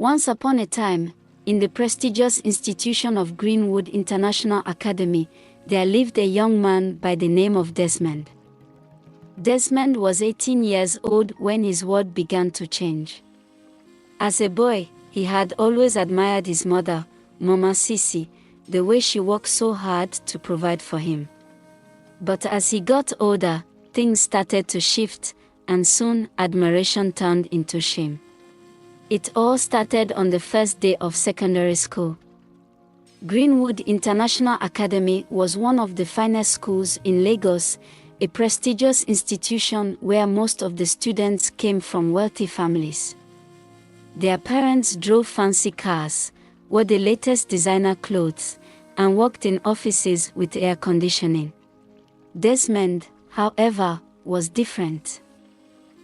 Once upon a time, in the prestigious institution of Greenwood International Academy, there lived a young man by the name of Desmond. Desmond was 18 years old when his world began to change. As a boy, he had always admired his mother, Mama Sisi, the way she worked so hard to provide for him. But as he got older, things started to shift, and soon admiration turned into shame. It all started on the first day of secondary school. Greenwood International Academy was one of the finest schools in Lagos, a prestigious institution where most of the students came from wealthy families. Their parents drove fancy cars, wore the latest designer clothes, and worked in offices with air conditioning. Desmond, however, was different.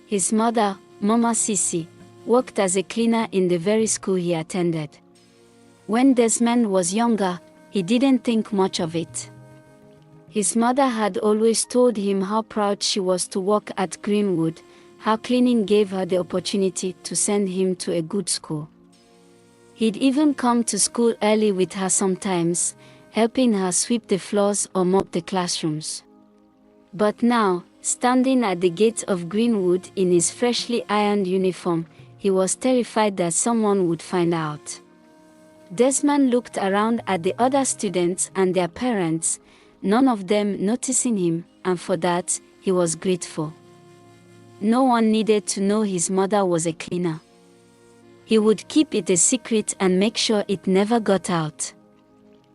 His mother, Mama Sisi, worked as a cleaner in the very school he attended. When Desmond was younger, he didn't think much of it. His mother had always told him how proud she was to work at Greenwood, how cleaning gave her the opportunity to send him to a good school. He'd even come to school early with her sometimes, helping her sweep the floors or mop the classrooms. But now, standing at the gate of Greenwood in his freshly ironed uniform, he was terrified that someone would find out. Desmond looked around at the other students and their parents, none of them noticing him, and for that, he was grateful. No one needed to know his mother was a cleaner. He would keep it a secret and make sure it never got out.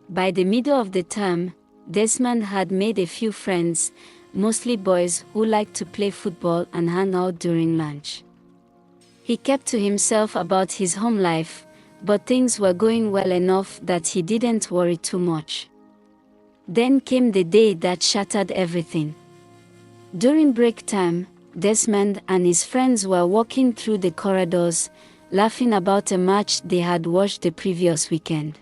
By the middle of the term, Desmond had made a few friends, mostly boys who liked to play football and hang out during lunch. He kept to himself about his home life, but things were going well enough that he didn't worry too much. Then came the day that shattered everything. During break time, Desmond and his friends were walking through the corridors, laughing about a match they had watched the previous weekend.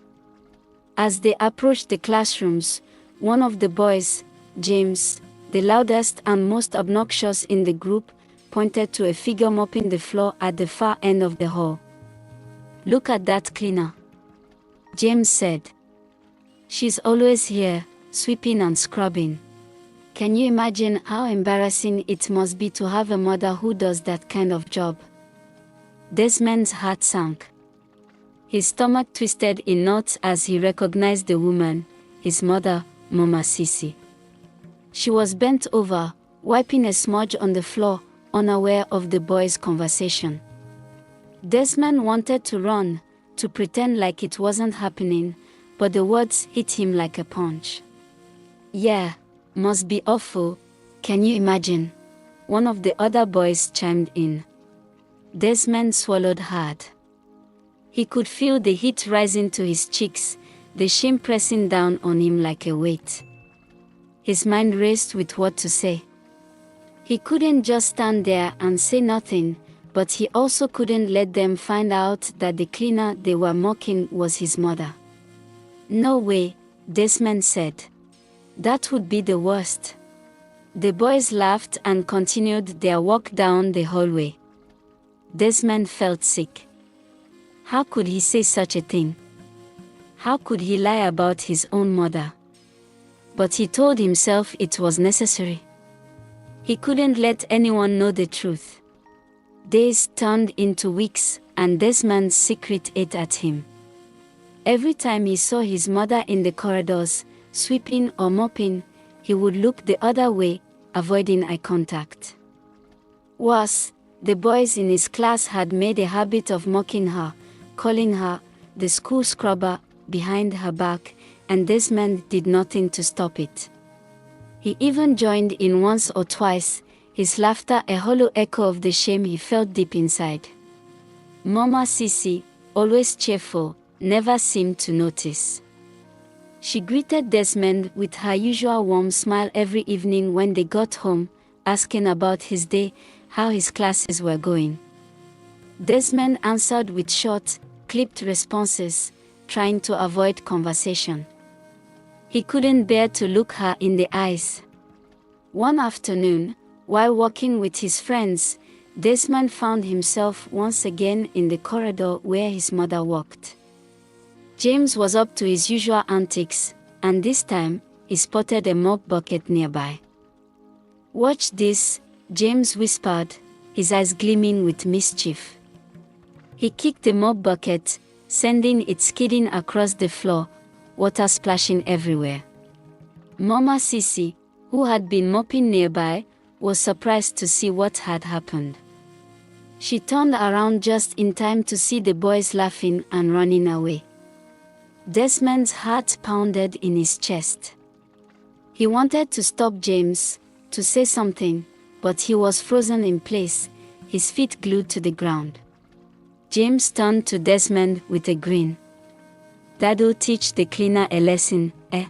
As they approached the classrooms, one of the boys, James, the loudest and most obnoxious in the group, pointed to a figure mopping the floor at the far end of the hall. "Look at that cleaner," James said. "She's always here, sweeping and scrubbing. Can you imagine how embarrassing it must be to have a mother who does that kind of job?" Desmond's heart sank. His stomach twisted in knots as he recognized the woman, his mother, Mama Sisi. She was bent over, wiping a smudge on the floor, unaware of the boys' conversation. Desmond wanted to run, to pretend like it wasn't happening, but the words hit him like a punch. "Yeah, must be awful, can you imagine?" one of the other boys chimed in. Desmond swallowed hard. He could feel the heat rising to his cheeks, the shame pressing down on him like a weight. His mind raced with what to say. He couldn't just stand there and say nothing, but he also couldn't let them find out that the cleaner they were mocking was his mother. "No way," Desmond said. "That would be the worst." The boys laughed and continued their walk down the hallway. Desmond felt sick. How could he say such a thing? How could he lie about his own mother? But he told himself it was necessary. He couldn't let anyone know the truth. Days turned into weeks, and Desmond's secret ate at him. Every time he saw his mother in the corridors, sweeping or mopping, he would look the other way, avoiding eye contact. Worse, the boys in his class had made a habit of mocking her, calling her the school scrubber behind her back, and Desmond did nothing to stop it. He even joined in once or twice, his laughter a hollow echo of the shame he felt deep inside. Mama Sisi, always cheerful, never seemed to notice. She greeted Desmond with her usual warm smile every evening when they got home, asking about his day, how his classes were going. Desmond answered with short, clipped responses, trying to avoid conversation. He couldn't bear to look her in the eyes. One afternoon, while walking with his friends, Desmond found himself once again in the corridor where his mother walked. James was up to his usual antics, and this time, he spotted a mop bucket nearby. "Watch this," James whispered, his eyes gleaming with mischief. He kicked the mop bucket, sending it skidding across the floor, water splashing everywhere. Mama Sisi, who had been mopping nearby, was surprised to see what had happened. She turned around just in time to see the boys laughing and running away. Desmond's heart pounded in his chest. He wanted to stop James, to say something, but he was frozen in place, his feet glued to the ground. James turned to Desmond with a grin. "Dad'll teach the cleaner a lesson, eh?"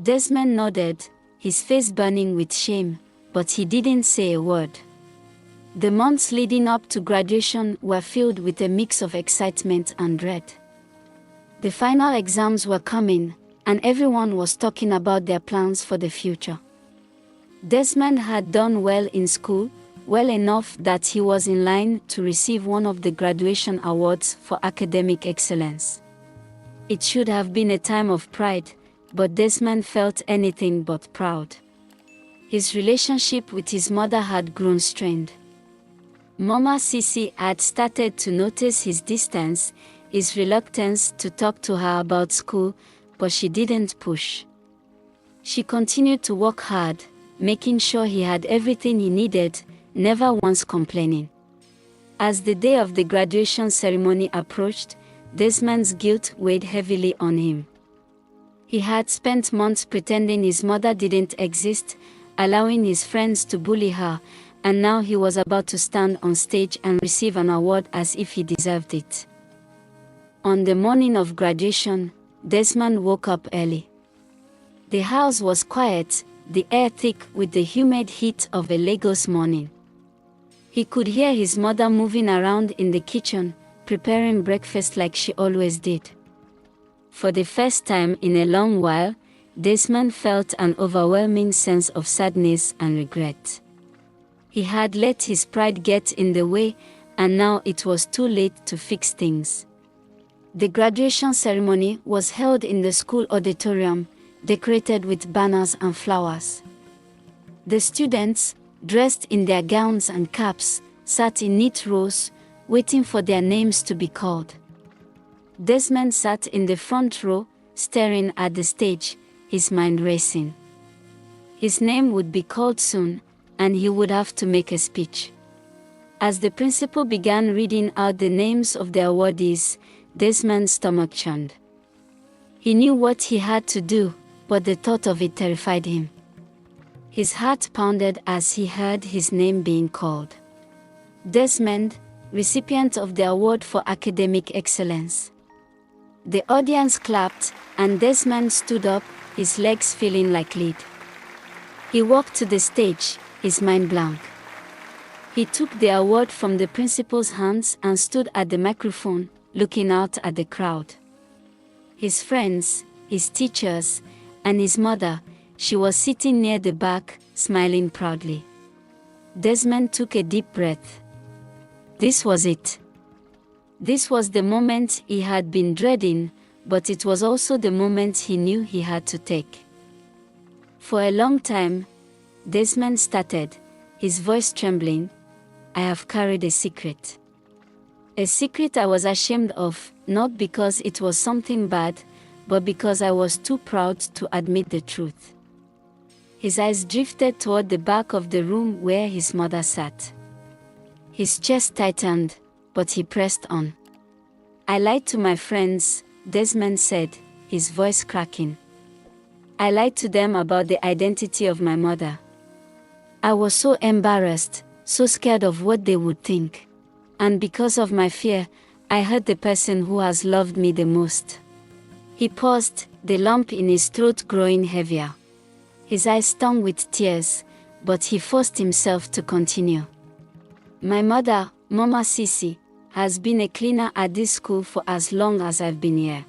Desmond nodded, his face burning with shame, but he didn't say a word. The months leading up to graduation were filled with a mix of excitement and dread. The final exams were coming, and everyone was talking about their plans for the future. Desmond had done well in school, well enough that he was in line to receive one of the graduation awards for academic excellence. It should have been a time of pride, but Desmond felt anything but proud. His relationship with his mother had grown strained. Mama Sisi had started to notice his distance, his reluctance to talk to her about school, but she didn't push. She continued to work hard, making sure he had everything he needed, never once complaining. As the day of the graduation ceremony approached, Desmond's guilt weighed heavily on him. He had spent months pretending his mother didn't exist, allowing his friends to bully her, and now he was about to stand on stage and receive an award as if he deserved it. On the morning of graduation, Desmond woke up early. The house was quiet, the air thick with the humid heat of a Lagos morning. He could hear his mother moving around in the kitchen, preparing breakfast like she always did. For the first time in a long while, Desmond felt an overwhelming sense of sadness and regret. He had let his pride get in the way, and now it was too late to fix things. The graduation ceremony was held in the school auditorium, decorated with banners and flowers. The students, dressed in their gowns and caps, sat in neat rows, waiting for their names to be called. Desmond sat in the front row, staring at the stage, his mind racing. His name would be called soon, and he would have to make a speech. As the principal began reading out the names of the awardees, Desmond's stomach churned. He knew what he had to do, but the thought of it terrified him. His heart pounded as he heard his name being called. Desmond, recipient of the award for academic excellence. The audience clapped, and Desmond stood up, his legs feeling like lead. He walked to the stage, his mind blank. He took the award from the principal's hands and stood at the microphone, looking out at the crowd. His friends, his teachers, and his mother, she was sitting near the back, smiling proudly. Desmond took a deep breath. This was it. This was the moment he had been dreading, but it was also the moment he knew he had to take. For a long time, Desmond stuttered, his voice trembling. I have carried a secret. A secret I was ashamed of, not because it was something bad, but because I was too proud to admit the truth. His eyes drifted toward the back of the room where his mother sat. His chest tightened, but he pressed on. I lied to my friends, Desmond said, his voice cracking. I lied to them about the identity of my mother. I was so embarrassed, so scared of what they would think. And because of my fear, I hurt the person who has loved me the most. He paused, the lump in his throat growing heavier. His eyes stung with tears, but he forced himself to continue. My mother, Mama Sisi, has been a cleaner at this school for as long as I've been here.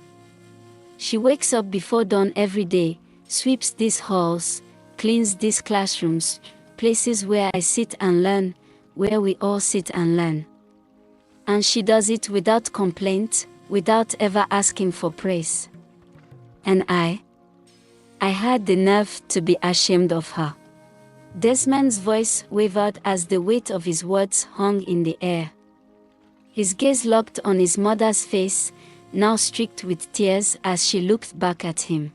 She wakes up before dawn every day, sweeps these halls, cleans these classrooms, places where I sit and learn, where we all sit and learn. And she does it without complaint, without ever asking for praise. And I had the nerve to be ashamed of her. Desmond's voice wavered as the weight of his words hung in the air. His gaze locked on his mother's face, now streaked with tears as she looked back at him.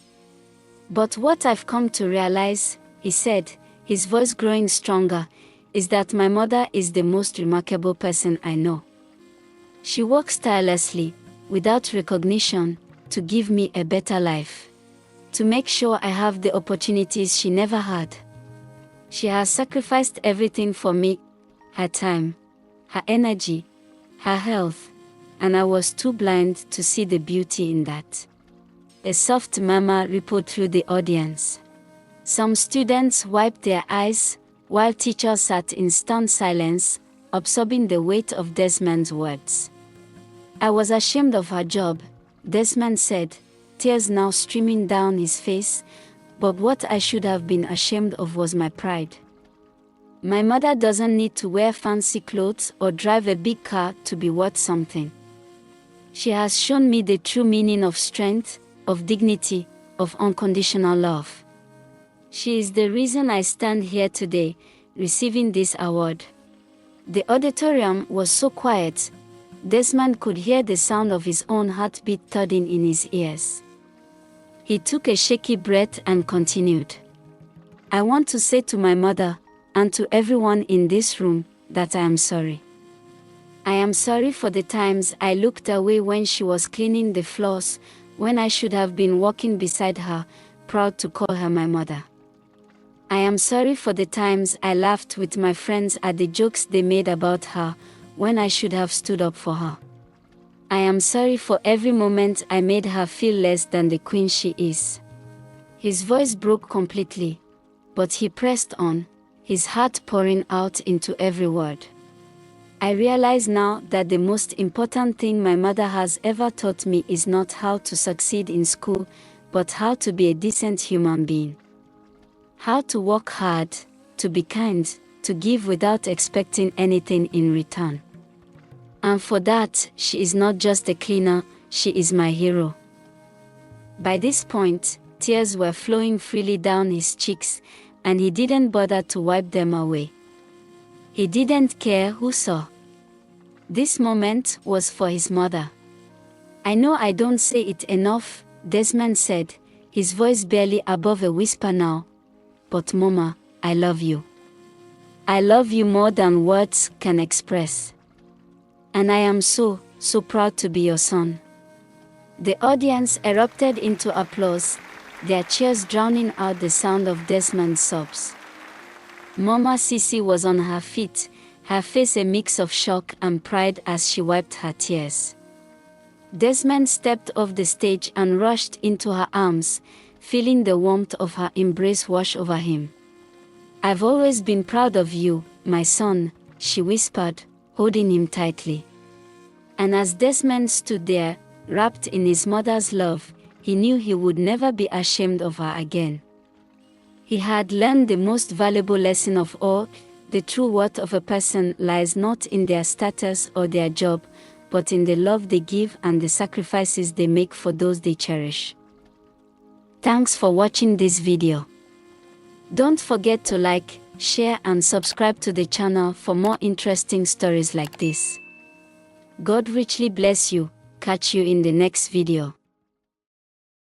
But what I've come to realize, he said, his voice growing stronger, is that my mother is the most remarkable person I know. She works tirelessly, without recognition, to give me a better life. To make sure I have the opportunities she never had. She has sacrificed everything for me, her time, her energy, her health, and I was too blind to see the beauty in that. A soft murmur rippled through the audience. Some students wiped their eyes, while teachers sat in stunned silence, absorbing the weight of Desmond's words. I was ashamed of her job, Desmond said, tears now streaming down his face, but what I should have been ashamed of was my pride. My mother doesn't need to wear fancy clothes or drive a big car to be worth something. She has shown me the true meaning of strength, of dignity, of unconditional love. She is the reason I stand here today, receiving this award. The auditorium was so quiet, Desmond could hear the sound of his own heartbeat thudding in his ears. He took a shaky breath and continued. I want to say to my mother, and to everyone in this room, that I am sorry. I am sorry for the times I looked away when she was cleaning the floors, when I should have been walking beside her, proud to call her my mother. I am sorry for the times I laughed with my friends at the jokes they made about her, when I should have stood up for her. I am sorry for every moment I made her feel less than the queen she is. His voice broke completely, but he pressed on, his heart pouring out into every word. I realize now that the most important thing my mother has ever taught me is not how to succeed in school, but how to be a decent human being. How to work hard, to be kind, to give without expecting anything in return. And for that, she is not just a cleaner, she is my hero. By this point, tears were flowing freely down his cheeks, and he didn't bother to wipe them away. He didn't care who saw. This moment was for his mother. I know I don't say it enough, Desmond said, his voice barely above a whisper now, but Mama, I love you. I love you more than words can express. And I am so proud to be your son. The audience erupted into applause, their cheers drowning out the sound of Desmond's sobs. Mama Sisi was on her feet, her face a mix of shock and pride as she wiped her tears. Desmond stepped off the stage and rushed into her arms, feeling the warmth of her embrace wash over him. I've always been proud of you, my son, she whispered, holding him tightly. And as Desmond stood there, wrapped in his mother's love, he knew he would never be ashamed of her again. He had learned the most valuable lesson of all: the true worth of a person lies not in their status or their job, but in the love they give and the sacrifices they make for those they cherish. Thanks for watching this video. Don't forget to like, share and subscribe to the channel for more interesting stories like this. God richly bless you. Catch you in the next video.